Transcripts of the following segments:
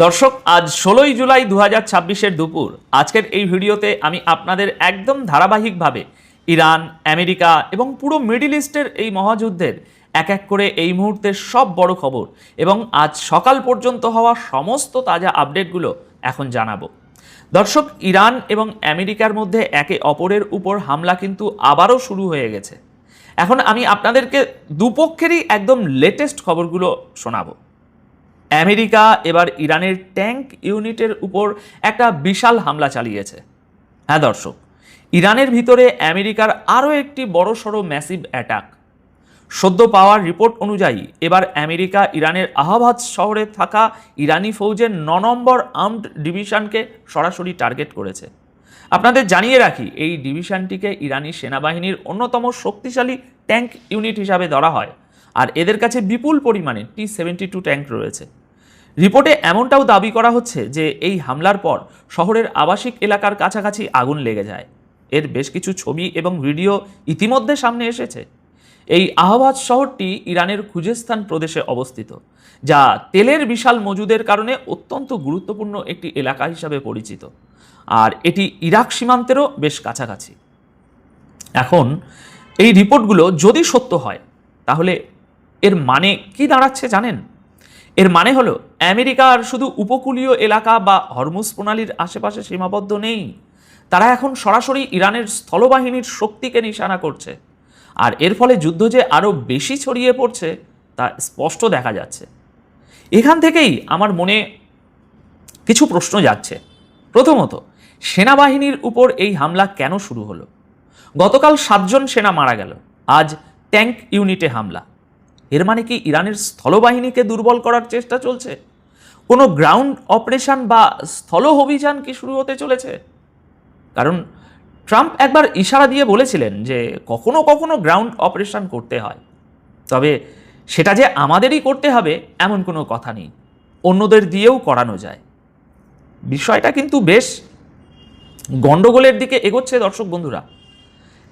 দর্শক, আজ 16ই জুলাই 2026-এর দুপুর। আজকের এই ভিডিওতে আমি আপনাদের একদম ধারাবাহিকভাবে ইরান, আমেরিকা এবং পুরো মিডল ইস্টের এই মহাযুদ্ধের এক এক করে এই মুহূর্তের সব বড় খবর এবং আজ সকাল পর্যন্ত হওয়া সমস্ত তাজা আপডেটগুলো এখন জানাবো। দর্শক, ইরান এবং আমেরিকার মধ্যে একে অপরের উপর হামলা কিন্তু আবারও শুরু হয়ে গেছে। এখন আমি আপনাদেরকে দুপক্ষেরই একদম লেটেস্ট খবরগুলো শোনাবো। আমেরিকা এবার ইরানের ট্যাঙ্ক ইউনিটের উপর একটা বিশাল হামলা চালিয়েছে। হ্যাঁ দর্শক, ইরানের ভিতরে আমেরিকার আরও একটি বড়সড় ম্যাসিভ অ্যাটাক। সদ্য পাওয়ার রিপোর্ট অনুযায়ী এবার আমেরিকা ইরানের আহবাজ শহরে থাকা ইরানি ফৌজের 9 নম্বর আর্মড ডিভিশনকে সরাসরি টার্গেট করেছে। আপনাদের জানিয়ে রাখি, এই ডিভিশনটিকে ইরানি সেনাবাহিনীর অন্যতম শক্তিশালী ট্যাঙ্ক ইউনিট হিসাবে ধরা হয়, আর এদের কাছে বিপুল পরিমাণে T-72 ট্যাঙ্ক রয়েছে। রিপোর্টে এমনটাও দাবি করা হচ্ছে যে এই হামলার পর শহরের আবাসিক এলাকার কাছাকাছি আগুন লেগে যায়। এর বেশ কিছু ছবি এবং ভিডিও ইতিমধ্যে সামনে এসেছে। এই আহবাজ শহরটি ইরানের খুজেস্তান প্রদেশে অবস্থিত, যা তেলের বিশাল মজুদের কারণে অত্যন্ত গুরুত্বপূর্ণ একটি এলাকা হিসাবে পরিচিত, আর এটি ইরাক সীমান্তেরও বেশ কাছাকাছি। এখন এই রিপোর্টগুলো যদি সত্য হয়, তাহলে এর মানে কি দাঁড়াচ্ছে জানেন? এর মানে হলো আমেরিকা আর শুধু উপকূলীয় এলাকা বা হরমুজ প্রণালীর আশেপাশে সীমাবদ্ধ নেই। তারা এখন সরাসরি ইরানের স্থলবাহিনীর শক্তিকে নিশানা করছে, আর এর ফলে যুদ্ধ যে আরও বেশি ছড়িয়ে পড়ছে তা স্পষ্ট দেখা যাচ্ছে। এখান থেকেই আমার মনে কিছু প্রশ্ন যাচ্ছে। প্রথমত, সেনাবাহিনীর উপর এই হামলা কেন শুরু হলো? গতকাল 7 জন সেনা মারা গেল, আজ ট্যাঙ্ক ইউনিটে হামলা। এর মানে কি ইরানের স্থলবাহিনীকে দুর্বল করার চেষ্টা চলছে? কোনো গ্রাউন্ড অপারেশন বা স্থল অভিযান কি শুরু হতে চলেছে? কারণ ট্রাম্প একবার ইশারা দিয়ে বলেছিলেন যে কখনো কখনো গ্রাউন্ড অপারেশন করতে হয়, তবে সেটা যে আমাদেরই করতে হবে এমন কোনো কথা নেই, অন্যদের দিয়েও করানো যায়। বিষয়টা কিন্তু বেশ গণ্ডগোলের দিকে এগোচ্ছে দর্শক বন্ধুরা।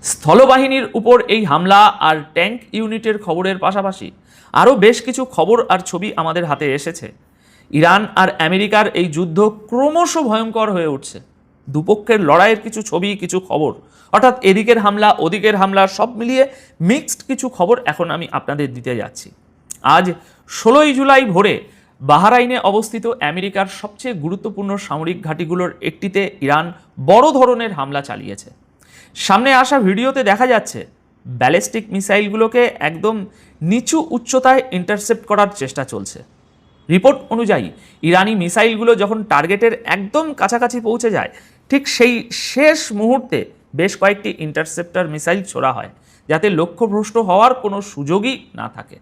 স্থলবাহিনীর উপর এই হামলা আর ট্যাঙ্ক ইউনিটের খবরের পাশাপাশি আরও বেশ কিছু খবর আর ছবি আমাদের হাতে এসেছে। ইরান আর আমেরিকার এই যুদ্ধ ক্রমশ ভয়ঙ্কর হয়ে উঠছে। দুপক্ষের লড়াইয়ের কিছু ছবি, কিছু খবর, অর্থাৎ এদিকের হামলা ওদিকের হামলা সব মিলিয়ে মিক্সড কিছু খবর এখন আমি আপনাদের দিতে যাচ্ছি। আজ 16ই জুলাই ভোরে বাহরাইনে অবস্থিত আমেরিকার সবচেয়ে গুরুত্বপূর্ণ সামরিক ঘাঁটিগুলোর একটিতে ইরান বড় ধরনের হামলা চালিয়েছে। সামনে আসা ভিডিওতে দেখা যাচ্ছে ব্যালিস্টিক মিসাইলগুলোকে একদম নিচু উচ্চতায় ইন্টারসেপ্ট করার চেষ্টা চলছে। রিপোর্ট অনুযায়ী ইরানি মিসাইলগুলো যখন টার্গেটের একদম কাছাকাছি পৌঁছে যায়, ঠিক সেই শেষ মুহূর্তে বেশ কয়েকটি ইন্টারসেপ্টর মিসাইল ছোড়া হয়, যাতে লক্ষ্যভ্রষ্ট হওয়ার কোনো সুযোগই না থাকে।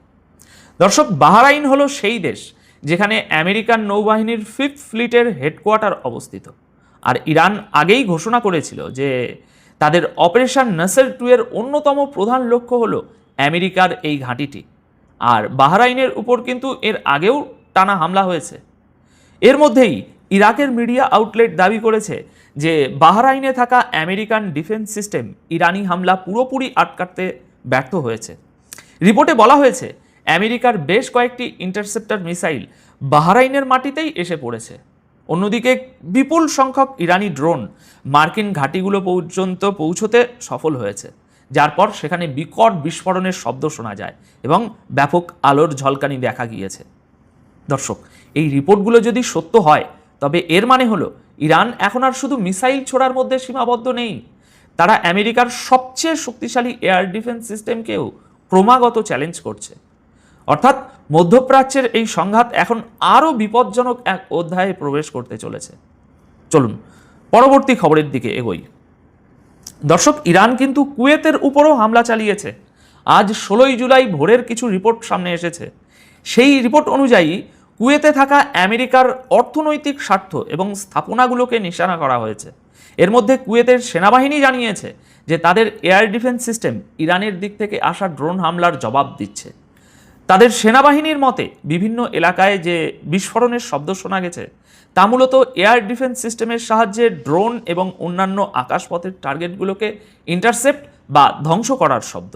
দর্শক, বাহরাইন হলো সেই দেশ যেখানে আমেরিকান নৌবাহিনীর 5th ফ্লিটের হেডকোয়ার্টার অবস্থিত, আর ইরান আগেই ঘোষণা করেছিল যে তাদের অপারেশন নাসের 2 এর অন্যতম প্রধান লক্ষ্য হলো আমেরিকার এই ঘাঁটিটি। আর বাহরাইনের উপর কিন্তু এর আগেও টানা হামলা হয়েছে। এর মধ্যেই ইরাকের মিডিয়া আউটলেট দাবি করেছে যে বাহরাইনে থাকা আমেরিকান ডিফেন্স সিস্টেম ইরানি হামলা পুরোপুরি আটকাতে ব্যর্থ হয়েছে। রিপোর্টে বলা হয়েছে আমেরিকার বেশ কয়েকটি ইন্টারসেপ্টর মিসাইল বাহরাইনের মাটিতেই এসে পড়েছে। অন্যদিকে বিপুল সংখ্যক ইরানি ড্রোন মার্কিন ঘাঁটিগুলো পর্যন্ত পৌঁছতে সফল হয়েছে, যার পর সেখানে বিকট বিস্ফোরণের শব্দ শোনা যায় এবং ব্যাপক আলোর ঝলকানি দেখা গিয়েছে। দর্শক, এই রিপোর্টগুলো যদি সত্য হয়, তবে এর মানে হলো ইরান এখন আর শুধু মিসাইল ছোড়ার মধ্যে সীমাবদ্ধ নেই, তারা আমেরিকার সবচেয়ে শক্তিশালী এয়ার ডিফেন্স সিস্টেমকেও ক্রমাগত চ্যালেঞ্জ করছে। অর্থাৎ মধ্যপ্রাচ্যের এই সংঘাত এখন আরও বিপজ্জনক এক অধ্যায়ে প্রবেশ করতে চলেছে। চলুন পরবর্তী খবরের দিকে এগোই। দর্শক, ইরান কিন্তু কুয়েতের উপরও হামলা চালিয়েছে। আজ 16ই জুলাই ভোরের কিছু রিপোর্ট সামনে এসেছে। সেই রিপোর্ট অনুযায়ী কুয়েতে থাকা আমেরিকার অর্থনৈতিক স্বার্থ এবং স্থাপনাগুলোকে নিশানা করা হয়েছে। এর মধ্যে কুয়েতের সেনাবাহিনী জানিয়েছে যে তাদের এয়ার ডিফেন্স সিস্টেম ইরানের দিক থেকে আসা ড্রোন হামলার জবাব দিচ্ছে। তাদের সেনাবাহিনীর মতে বিভিন্ন এলাকায় যে বিস্ফোরণের শব্দ শোনা গেছে তা মূলত এয়ার ডিফেন্স সিস্টেমের সাহায্যে ড্রোন এবং অন্যান্য আকাশপথের টার্গেটগুলোকে ইন্টারসেপ্ট বা ধ্বংস করার শব্দ।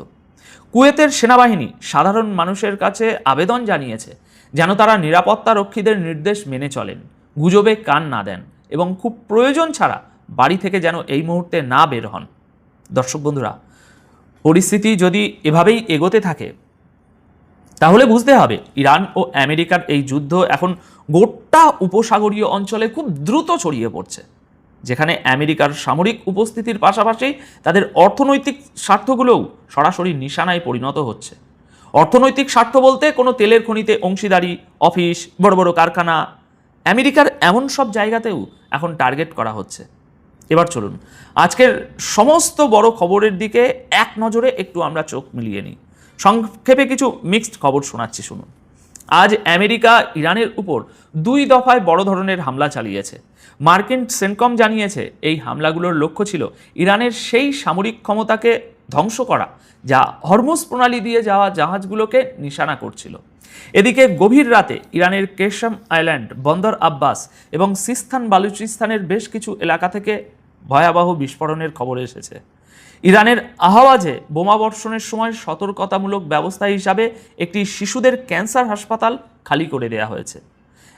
কুয়েতের সেনাবাহিনী সাধারণ মানুষের কাছে আবেদন জানিয়েছে যেন তারা নিরাপত্তা রক্ষীদের নির্দেশ মেনে চলেন, গুজবে কান না দেন এবং খুব প্রয়োজন ছাড়া বাড়ি থেকে যেন এই মুহূর্তে না বের হন। দর্শক বন্ধুরা, পরিস্থিতি যদি এভাবেই এগোতে থাকে তাহলে বুঝতে হবে ইরান ও আমেরিকার এই যুদ্ধ এখন গোটা উপসাগরীয় অঞ্চলে খুব দ্রুত ছড়িয়ে পড়ছে, যেখানে আমেরিকার সামরিক উপস্থিতির পাশাপাশি তাদের অর্থনৈতিক স্বার্থগুলোও সরাসরি নিশানায় পরিণত হচ্ছে। অর্থনৈতিক স্বার্থ বলতে কোনো তেলের খনিতে অংশীদারি, অফিস, বড় বড় কারখানা, আমেরিকার এমন সব জায়গাতেও এখন টার্গেট করা হচ্ছে। এবার চলুন আজকের সমস্ত বড় খবরের দিকে এক নজরে একটু আমরা চোখ মিলিয়ে নিই। সংক্ষেপে কিছু মিক্সড খবর শোনাচ্ছি, শুনুন। আজ আমেরিকা ইরানের উপর 2 দফায় বড় ধরনের হামলা চালিয়েছে। মার্কিন সেন্টকম জানিয়েছে এই হামলাগুলোর লক্ষ্য ছিল ইরানের সেই সামরিক ক্ষমতাকে ধ্বংস করা যা হরমুজ প্রণালী দিয়ে যাওয়া জাহাজগুলোকে নিশানা করছিল। এদিকে গভীর রাতে ইরানের কেশম আইল্যান্ড, বন্দর আব্বাস এবং সিস্তান বালুচিস্তানের বেশ কিছু এলাকা থেকে ভয়াবহ বিস্ফোরণের খবর এসেছে। ইরানের আহওয়াজে বোমাবর্ষণের সময় সতর্কতামূলক ব্যবস্থা হিসাবে একটি শিশুদের ক্যান্সার হাসপাতাল খালি করে দেওয়া হয়েছে।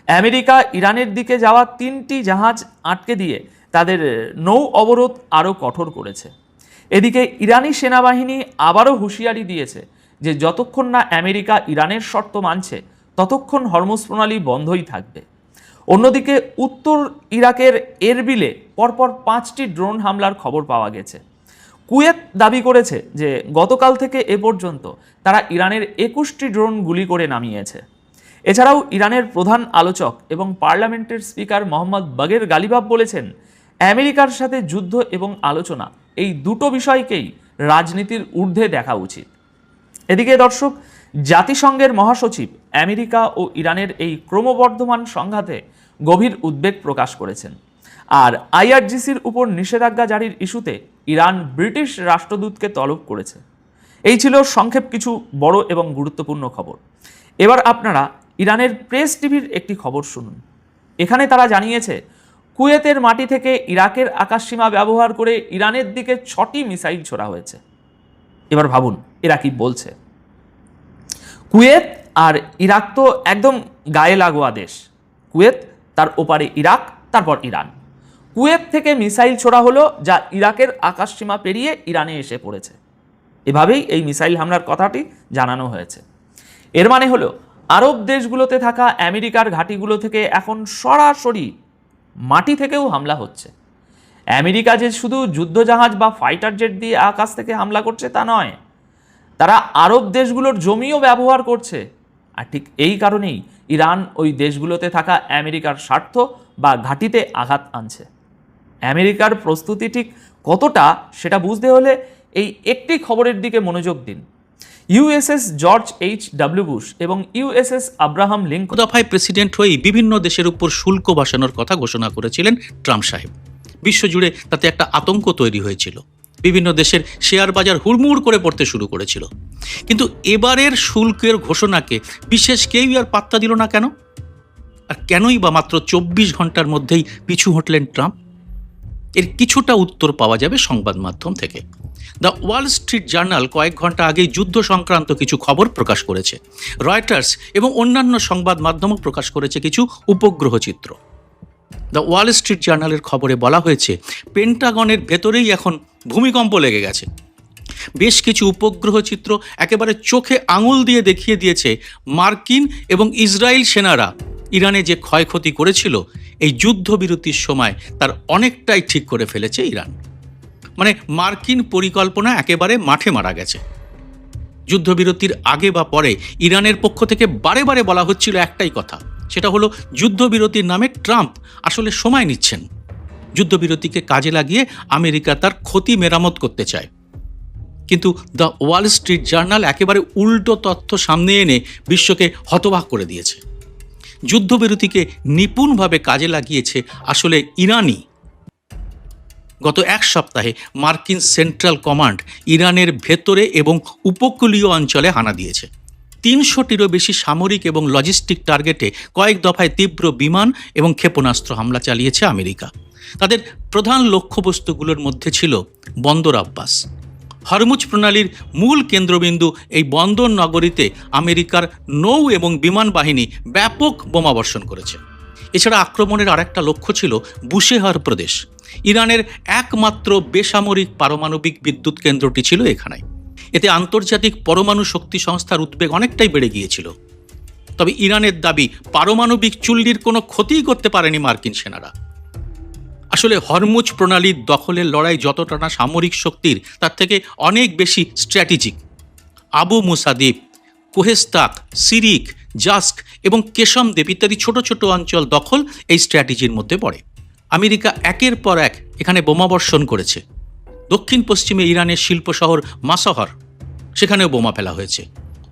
আমেরিকা ইরানের দিকে যাওয়া 3টি জাহাজ আটকে দিয়ে তাদের নৌ অবরোধ আরও কঠোর করেছে। এদিকে ইরানি সেনাবাহিনী আবারও হুঁশিয়ারি দিয়েছে যে যতক্ষণ না আমেরিকা ইরানের শর্ত মানছে ততক্ষণ হরমুজ প্রণালী বন্ধই থাকবে। অন্যদিকে উত্তর ইরাকের এরবিলে পরপর 5টি ড্রোন হামলার খবর পাওয়া গেছে। কুয়েত দাবি করেছে যে গতকাল থেকে এ পর্যন্ত তারা ইরানের 21টি ড্রোন গুলি করে নামিয়েছে। এছাড়াও ইরানের প্রধান আলোচক এবং পার্লামেন্টের স্পিকার মোহাম্মদ বাগের গালিবাফ বলেছেন আমেরিকার সাথে যুদ্ধ এবং আলোচনা এই দুটো বিষয়কেই রাজনীতির ঊর্ধ্বে দেখা উচিত। এদিকে দর্শক, জাতিসংঘের মহাসচিব আমেরিকা ও ইরানের এই ক্রমবর্ধমান সংঘাতে গভীর উদ্বেগ প্রকাশ করেছেন। আর আইআরজিসির উপর নিষেধাজ্ঞা জারির ইস্যুতে ইরান ব্রিটিশ রাষ্ট্রদূতকে তলব করেছে। এই ছিল সংক্ষেপ কিছু বড় এবং গুরুত্বপূর্ণ খবর। এবার আপনারা ইরানের প্রেস টিভির একটি খবর শুনুন। এখানে তারা জানিয়েছে কুয়েতের মাটি থেকে ইরাকের আকাশসীমা ব্যবহার করে ইরানের দিকে 6টি মিসাইল ছোড়া হয়েছে। এবার ভাবুন এরা কি বলছে। কুয়েত আর ইরাক তো একদম গায়ে লাগোয়া দেশ। কুয়েত, তার ওপারে ইরাক, তারপর ইরান। কুয়েত থেকে মিসাইল ছোড়া হলো যা ইরাকের আকাশসীমা পেরিয়ে ইরানে এসে পড়েছে। এভাবেই এই মিসাইল হামলার কথাটি জানানো হয়েছে। এর মানে হলো আরব দেশগুলোতে থাকা আমেরিকার ঘাঁটিগুলো থেকে এখন সরাসরি মাটি থেকেও হামলা হচ্ছে। আমেরিকা যে শুধু যুদ্ধজাহাজ বা ফাইটার জেট দিয়ে আকাশ থেকে হামলা করছে তা নয়, তারা আরব দেশগুলোর জমিও ব্যবহার করছে। আর ঠিক এই কারণেই ইরান ওই দেশগুলোতে থাকা আমেরিকার স্বার্থ বা ঘাঁটিতে আঘাত আনছে। আমেরিকার প্রস্তুতি ঠিক কতটা সেটা বুঝতে হলে এই একটি খবরের দিকে মনোযোগ দিন। USS George H.W. বুশ এবং ইউএসএস আব্রাহাম লিঙ্কন দফায় প্রেসিডেন্ট হয়েই বিভিন্ন দেশের উপর শুল্ক বসানোর কথা ঘোষণা করেছিলেন ট্রাম্প সাহেব। বিশ্বজুড়ে তাতে একটা আতঙ্ক তৈরি হয়েছিল। বিভিন্ন দেশের শেয়ার বাজার হুড়মুড় করে পড়তে শুরু করেছিল। কিন্তু এবারের শুল্কের ঘোষণাকে বিশেষ কেউই আর পাত্তা দিল না কেন? আর কেনই বা মাত্র 24 ঘন্টার মধ্যেই পিছু হটলেন ট্রাম্প? এর কিছুটা উত্তর পাওয়া যাবে সংবাদ মাধ্যম থেকে। দ্য ওয়াল স্ট্রিট জার্নাল কয়েক ঘন্টা আগেই যুদ্ধ সংক্রান্ত কিছু খবর প্রকাশ করেছে। রয়টার্স এবং অন্যান্য সংবাদ মাধ্যমও প্রকাশ করেছে কিছু উপগ্রহ চিত্র। দ্য ওয়াল স্ট্রিট জার্নালের খবরে বলা হয়েছে পেন্টাগনের ভেতরেই এখন ভূমিকম্প লেগে গেছে। বেশ কিছু উপগ্রহ চিত্র একেবারে চোখে আঙুল দিয়ে দেখিয়ে দিয়েছে মার্কিন এবং ইসরায়েল সেনারা ইরানে যে ক্ষয়ক্ষতি করেছিল এই যুদ্ধবিরতির সময় তার অনেকটাই ঠিক করে ফেলেছে ইরান। মানে মার্কিন পরিকল্পনা একেবারে মাঠে মারা গেছে। যুদ্ধবিরতির আগে বা পরে ইরানের পক্ষ থেকে বারে বারে বলা হচ্ছিল একটাই কথা, সেটা হলো যুদ্ধবিরতির নামে ট্রাম্প আসলে সময় নিচ্ছেন। যুদ্ধবিরতিকে কাজে লাগিয়ে আমেরিকা তার ক্ষতি মেরামত করতে চায়। কিন্তু দ্য ওয়াল স্ট্রিট জার্নাল একেবারে উল্টো তথ্য সামনে এনে বিশ্বকে হতবাক করে দিয়েছে। যুদ্ধবিরতিকে নিপুণভাবে কাজে লাগিয়েছে আসলে ইরানই। গত এক সপ্তাহে মার্কিন সেন্ট্রাল কমান্ড ইরানের ভেতরে এবং উপকূলীয় অঞ্চলে হানা দিয়েছে। 300টিরও বেশি সামরিক এবং লজিস্টিক টার্গেটে কয়েক দফায় তীব্র বিমান এবং ক্ষেপণাস্ত্র হামলা চালিয়েছে আমেরিকা। তাদের প্রধান লক্ষ্যবস্তুগুলোর মধ্যে ছিল বন্দর আব্বাস। হরমুজ প্রণালীর মূল কেন্দ্রবিন্দু এই বন্দর নগরীতে আমেরিকার নৌ এবং বিমান বাহিনী ব্যাপক বোমাবর্ষণ করেছে। এছাড়া আক্রমণের আরেকটা লক্ষ্য ছিল বুশেহর প্রদেশ। ইরানের একমাত্র বেসামরিক পারমাণবিক বিদ্যুৎ কেন্দ্রটি ছিল এখানে। এতে আন্তর্জাতিক পরমাণু শক্তি সংস্থার উদ্বেগ অনেকটাই বেড়ে গিয়েছিল। তবে ইরানের দাবি, পারমাণবিক চুল্লির কোনো ক্ষতিই করতে পারেনি মার্কিন সেনারা। আসলে হরমুজ প্রণালীর দখলের লড়াই যতটা না সামরিক শক্তির, তার থেকে অনেক বেশি স্ট্র্যাটেজিক। আবু মুসা দ্বীপ, কোহেস্তাক, সিরিক, জাস্ক এবং কেশম দ্বীপ ইত্যাদি ছোট ছোট অঞ্চল দখল এই স্ট্র্যাটেজির মধ্যে পড়ে। আমেরিকা একের পর এক এখানে বোমাবর্ষণ করেছে। দক্ষিণ পশ্চিমে ইরানের শিল্প শহর মাসাহর, সেখানেও বোমা ফেলা হয়েছে।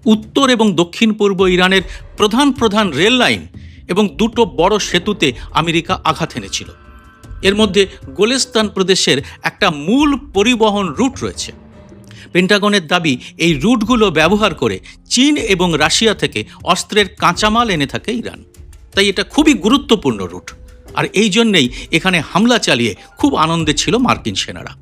উত্তর এবং দক্ষিণ পূর্ব ইরানের প্রধান প্রধান রেল লাইন এবং দুটো বড় সেতুতে আমেরিকা আঘাত এনেছিল। এর মধ্যে গোলেস্তান প্রদেশের একটা মূল পরিবহন রুট রয়েছে। পেন্টাগনের দাবি, এই রুটগুলো ব্যবহার করে চীন এবং রাশিয়া থেকে অস্ত্রের কাঁচামাল এনে থাকে ইরান। তাই এটা খুবই গুরুত্বপূর্ণ রুট, আর এই জন্যেই এখানে হামলা চালিয়ে খুব আনন্দে ছিল মার্কিন সেনারা।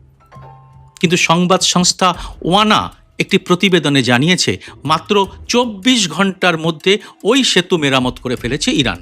কিন্তু সংবাদ সংস্থা ওয়ানা একটি প্রতিবেদনে জানিয়েছে, মাত্র 24 ঘন্টার মধ্যে ওই সেতু মেরামত করে ফেলেছে ইরান।